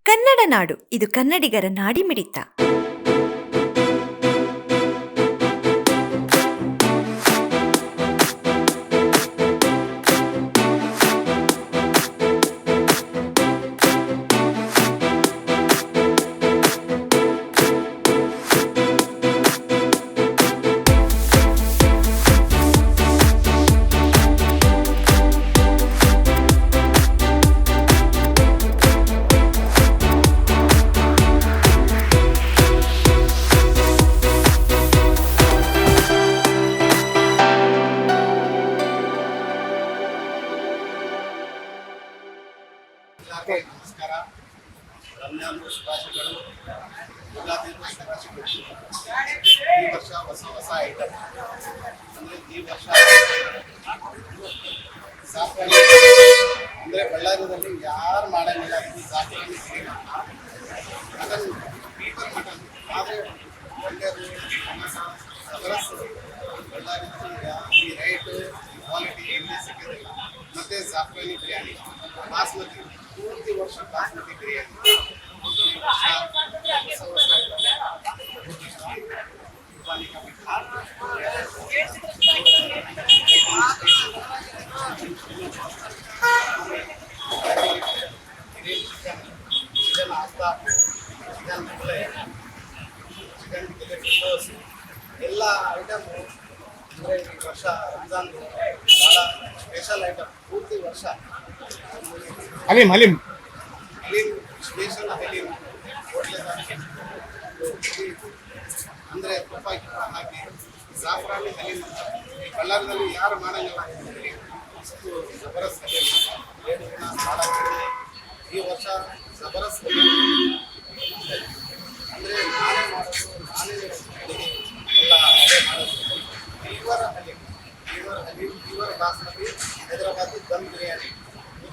ಕನ್ನಡ ನಾಡು, ಇದು ಕನ್ನಡಿಗರ ನಾಡಿಮಿಡಿತ. ನಮಸ್ಕಾರ. ರಂಜಾನ್ ಶುಭಾಶಯಗಳು. ಯುಗಾದಿ ಶುಭಾಶಯಗಳು. ಈ ವರ್ಷ ಹೊಸ ಐಟಮ್ ಅಂದರೆ ಈ ವರ್ಷ ಸಾಫ್ರಾನಿ ಅಂದರೆ ಬಳ್ಳಾರಿಯಲ್ಲಿ ಯಾರು ಮಾಡೋಂಗಿಲ್ಲ. ಇದು ಸಾಫ್ರಾನಿ ಅದನ್ನು ಪೀಪಲ್ ಮಟನ್ ಆದರೆ ಒಳ್ಳೆಯದು ಸಬರಸ್ ಬಳ್ಳಾರಿಯಲ್ಲಿ ಈ ರೇಟು ಕ್ವಾಲಿಟಿ ಎಲ್ಲಿ ಸಿಗೋದಿಲ್ಲ. ಮತ್ತು ಸಾಫ್ರಾನಿ ಬಿರಿಯಾನಿ ಬಾಸ್ಮತಿ ಪೂರ್ತಿ ವರ್ಷ ಬಾಸ್ಮತಿ ಬಿರಿಯಾನಿ ಚಿಕನ್ ಆಸ್ತಾಪು, ಚಿಕನ್ ಮುಳ್ಳೆ, ಚಿಕನ್ ಟಿಕ್ಕೋಸ್ ಎಲ್ಲ ಐಟಮು ಅಂದರೆ ಈ ವರ್ಷ ರಂಜಾನ್ ಭಾಳ ಸ್ಪೆಷಲ್ ಐಟಮ್. ಪೂರ್ತಿ ವರ್ಷ ಹಲೀಮ್ ಸ್ಪೆಷಲ್ ಹಲೀಮ್ ಅಂದರೆ ತುಪ್ಪ ಹಾಕಿ ಜಾಫ್ರಾನಿ ಹಲೀಮ್ ಬಳ್ಳಾರಿಯಲ್ಲಿ ಯಾರು ಮಾಡೋಂಗಿಲ್ಲ. ಅಷ್ಟು ಜಬರಸ್ ಹಲೀಮ್ 7 ದಿನ ಮಾಡಾಕ್ತೀವಿ. ಈ ವರ್ಷ ಜಬರಸ್ ಅಂದರೆ ನಾನೇ ಮಾಡೋದು, ನಾನೇ ಅಡುಗೆ ಎಲ್ಲ ಅದೇ ಮಾಡೋದು. ಪ್ಯೂರ್ ಬಾಸ್ಮತಿ ಹೈದರಾಬಾದಿ ದಮ್ ಬಿರಿಯಾನಿ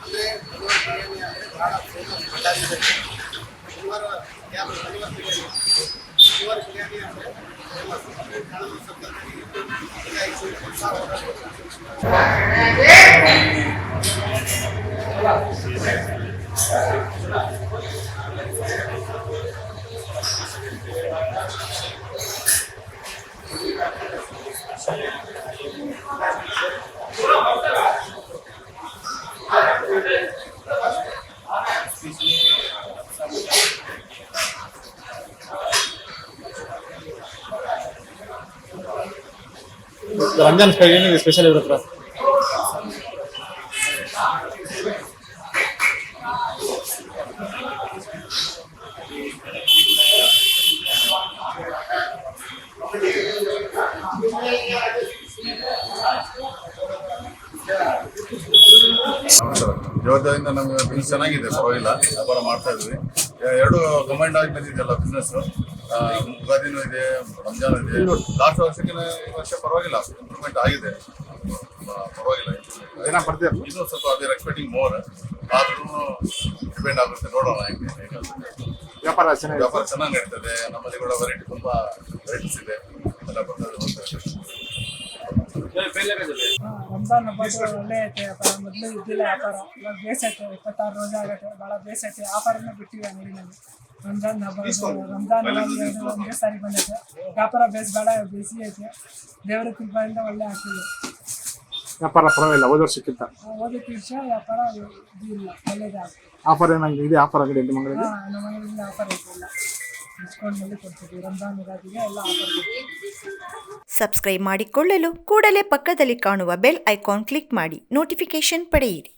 ಅಂದರೆ ಪ್ಯೂರ್ ಬಿರಿಯಾನಿ ಅಂದರೆ ಭಾಳ ಫೇಮಸ್ ಬಳ್ಳಾರಿಯಲ್ಲಿ. ಪ್ಯೂರ್ ಬಿರಿಯಾನಿ ಅಂದರೆ ಫೇಮಸ್. ರಂಜಾನ್ ಸ್ಪೆಷಲ್ ಇರುತ್ತೆ. ಇವತ್ತಿಂದ ನಮ್ಗೆ ಬಿಸ್ನೆಸ್ ಚೆನ್ನಾಗಿದೆ, ಪರವಾಗಿಲ್ಲ, ವ್ಯಾಪಾರ ಮಾಡ್ತಾ ಇದ್ವಿ. ಎರಡು ಕಂಬೈಂಡ್ ಆಗಿ ಬಂದಿದ್ದೆಲ್ಲ ಬಿಸ್ನೆಸ್. ಯುಗಾದಿನೂ ಇದೆ, ರಂಜಾನ್ ಇದೆ. ಲಾಸ್ಟ್ ವರ್ಷಕ್ಕಿಂತ ಈ ವರ್ಷ ಪರವಾಗಿಲ್ಲ, ಇಂಪ್ರೂವ್ಮೆಂಟ್ ಆಗಿದೆ, ಪರವಾಗಿಲ್ಲ. ಇನ್ನೂ ಸ್ವಲ್ಪ ವಿ ಎಕ್ಸ್ಪೆಕ್ಟಿಂಗ್ ಮೋರ್, ಆದ್ರೂ ಡಿಪೆಂಡ್ ಆಗುತ್ತೆ, ನೋಡೋಣ ಹೆಂಗೆ. ವ್ಯಾಪಾರ ಚೆನ್ನಾಗಿ ನಡೀತದೆ. ನಮ್ಮಲ್ಲಿ ಕೂಡ ವೆರೈಟಿ ತುಂಬಾ ವೆರೈಟೀಸ್ ಇದೆ, ಎಲ್ಲ ಬರ್ತದೆ, ಹೋಗ್ತದೆ. ರಂಜಾನ್ ಹಬ್ಬ ಒಳ್ಳೆ ಐತೆ ವ್ಯಾಪಾರ. ಮೊದಲು ಇದ್ದಿಲ್ಲ ವ್ಯಾಪಾರ, ಇವಾಗ ಬೇಸ್ ಐತೆ. 26 ರೋಜಾ ಆಗತ್ತೆ, ಭಾಳ ಬೇಸ್ ಐತೆ. ವ್ಯಾಪಾರನೇ ಬಿಟ್ಟಿವಿ ಅಂಗಡಿನಲ್ಲಿ. ರಂಜಾನ್ ಹಬ್ಬ ಒಂದೇ ಸಾರಿ ಬಂದೈತೆ. ವ್ಯಾಪಾರ ಬೇಸ್ ಭಾಳ ಬಿಸಿ ಐತೆ. ದೇವರ ಕೃಪೆಯಿಂದ ಒಳ್ಳೆ ಆಗ್ತಿದೆ ವ್ಯಾಪಾರ. ಪರವಾಗಿಲ್ಲ, ಹೋದ ವರ್ಷಕ್ಕಿಂತ ಹೋದಕ್ಕೆ ವರ್ಷ ವ್ಯಾಪಾರ ಇಲ್ಲ, ಒಳ್ಳೇದಾಗ್ತದೆ. ಆಫರ್ ಏನಾಗಿದೆ? ಇದೆ ಆಫರ್ ಅಂಗಡಿ ನಮ್ಮ ಅಂಗಡಿಯಿಂದ ಆಫರ್ ಐತೆ. ಡಿಸ್ಕೌಂಟ್ನಲ್ಲಿ ಕೊಡ್ತೀವಿ. ರಂಜಾನ್ ಯುಗಾದಿಗೆ ಎಲ್ಲ ಆಫರ್ ಕೊಡ್ತೀವಿ. ಸಬ್ಸ್ಕ್ರೈಬ್ ಮಾಡಿಕೊಳ್ಳಲು ಕೂಡಲೇ ಪಕ್ಕದಲ್ಲಿ ಕಾಣುವ ಬೆಲ್ ಐಕಾನ್ ಕ್ಲಿಕ್ ಮಾಡಿ ನೋಟಿಫಿಕೇಶನ್ ಪಡೆಯಿರಿ.